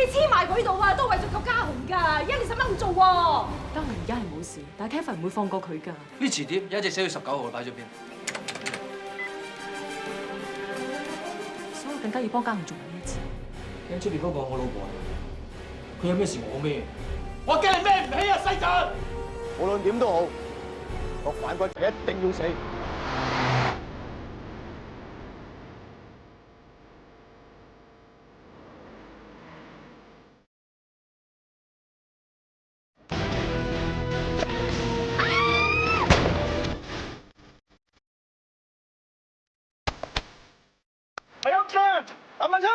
黐埋佢度啊，都為咗救家雄㗎。而家你使乜咁做喎？家雄而家係冇事，但係 Kevin 唔會放過佢㗎。呢詞碟有一隻寫到19號，擺咗邊？所以更加要幫家雄做埋呢一次。驚出邊嗰個我老婆啊！佢有咩事我孭？我驚你孭唔起啊，西澤！無論點都好，個反骨一定要死。係有槍，抌返出！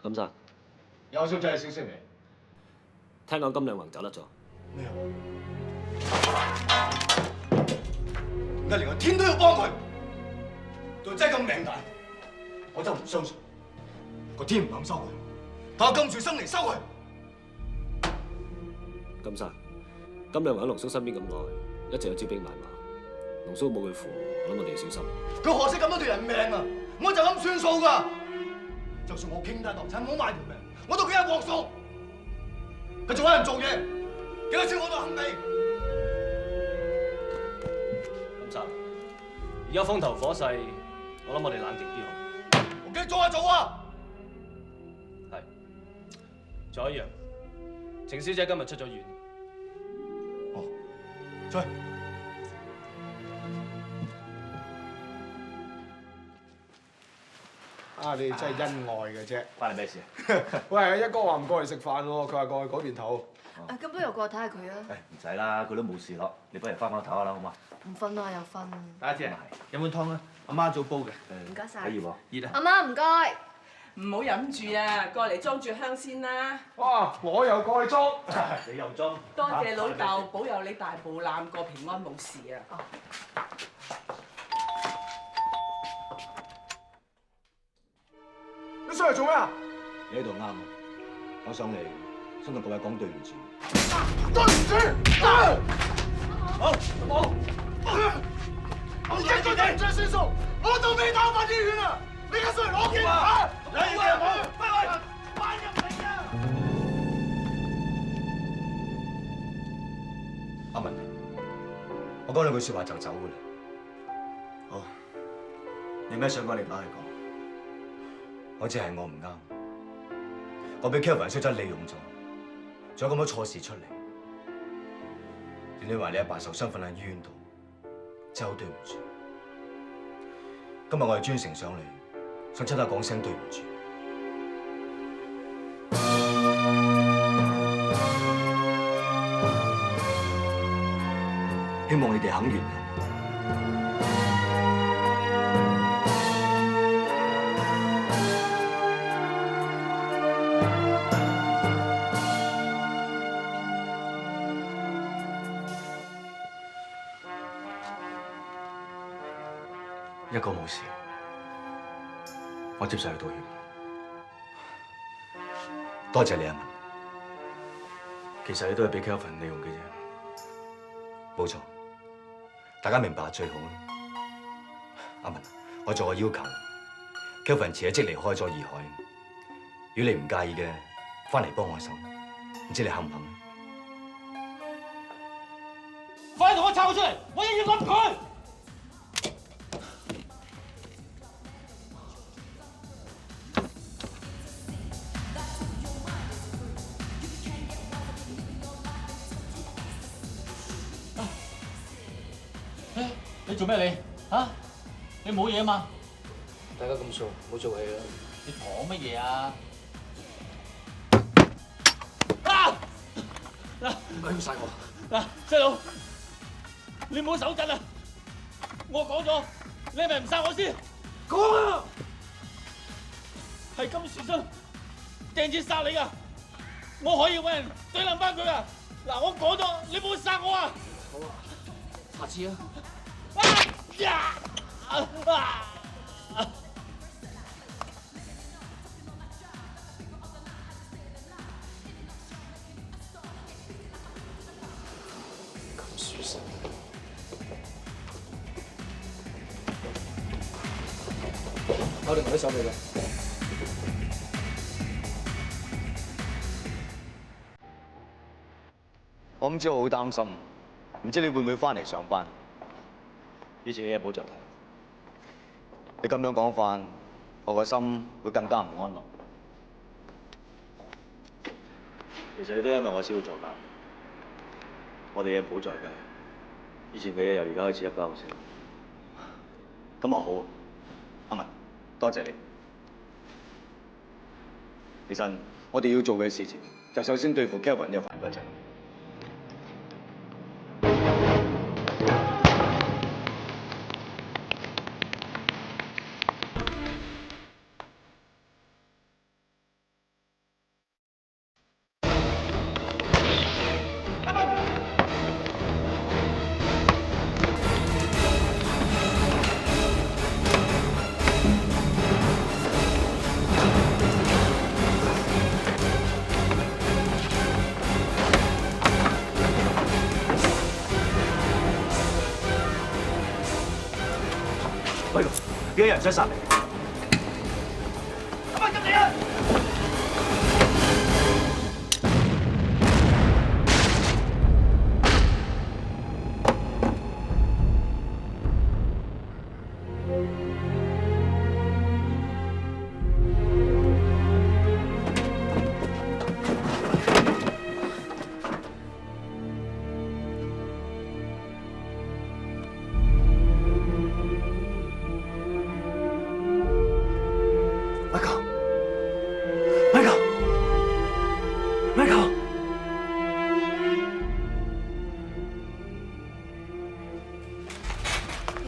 金生，有消息係消息未？聽講金亮宏走得咗。咩啊？點解連個天都要幫佢？對真係咁命大，我就唔相信。個天唔肯收佢，但我金樹生嚟收佢。金生，金亮宏喺龍叔身邊咁耐，一直有招兵買馬。龍叔冇佢符，我諗我哋要小心。佢何惜咁多條人命啊？我就咁算數㗎。就算我傾單落親，我賣條命，我都幾有鑊數。佢仲有人做嘢，幾多錢我都肯俾。金生，而家風頭火勢，我諗我哋冷靜啲好。我繼續做啊做啊！係，仲有一樣，程小姐今日出咗院。哦，出去。啊！你哋真係恩愛嘅啫，關你咩事？喂，一哥話唔過嚟食飯喎，佢話過去嗰邊唞。咁不如過去睇下佢啊！誒唔使啦，佢都冇事咯。你不如翻返唞下啦，好嘛？唔瞓啦，有瞓。大家知啊，飲碗湯啦，阿媽早煲嘅。唔該晒。可以喎，熱啊！阿媽唔該。唔好飲住啊，過嚟裝住香先啦。哇！我又過去裝，你又裝。多謝老豆保佑你大步攬過平安冇事啊！你上嚟做咩啊？你喺度啱啊！我上嚟想同各位講對唔住。對唔住！好，好。我一個對唔住算數，我仲未打翻醫院啊！你而家上嚟攞劍啊！有嘢講，翻入嚟啊！阿文，我講兩句説話就走㗎啦。好，你咩想講你打嚟講。我只係我唔啱，我俾 Kevin 衰仔利用咗，仲有咁多錯事出嚟。你話你阿爸受傷瞓喺醫院度，真係好對唔住。今日我係專程上嚟，想親口講聲對唔住。希望你哋肯原諒。一個冇事，我接受你道歉。多謝你阿文，其實你都係俾 Kelvin 利用嘅啫。冇錯，大家明白最好啦。阿文，我做個要求 ，Kelvin 辭咗職離開咗義海。如果你唔介意嘅，翻嚟幫我手，唔知你肯唔肯？快同我抄佢出嚟！我一要冧佢！你做咩你？嚇？你冇嘢嘛？大家咁熟，唔好做戲啦！你講乜嘢啊？嗱，唔該要殺我！嗱，細佬，你唔好手震啊！我講咗，你係咪唔殺我先？講啊！係金樹生掟錢殺你㗎，我可以揾人對冧翻佢㗎。嗱，我講咗，你唔好殺我啊！好啊，下次啊！出事。搞掂埋啲手尾啦。我唔知我好擔心，唔知你會唔會翻嚟上班？以前嘅嘢唔好再提。你咁樣講法，我個心會更加唔安樂。其實你都因為我先會做㗎。我哋嘢唔好再計。以前嘅嘢由而家開始一包先。咁啊好，阿文，多謝你。其實我哋要做嘅事情，就首先對付 Kevin 呢個反骨仔。喂，點解有人想殺你？阿媽，急你啊！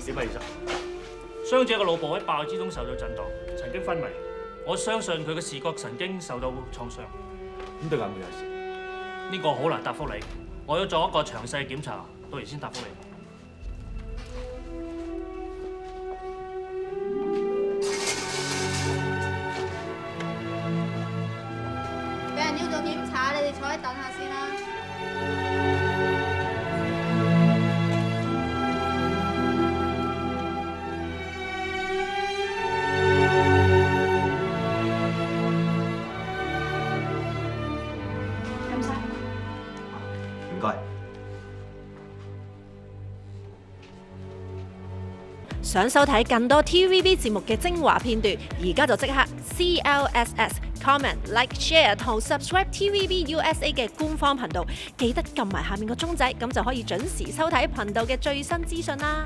點啊，醫生？傷者嘅腦部喺爆之中受到震盪，曾經昏迷。我相信佢嘅視覺神經受到創傷。咁對眼會有事？呢個好難答覆你，我要做一個詳細嘅檢查，到時先答覆你。有人要做檢查，你哋坐喺等下先啦。唔該。想收睇更多 TVB 節目嘅精華片段，而家就即刻 CLSS comment like share 同 subscribe TVB USA 嘅官方頻道，記得撳埋下面個鐘仔，咁就可以準時收睇頻道嘅最新資訊啦。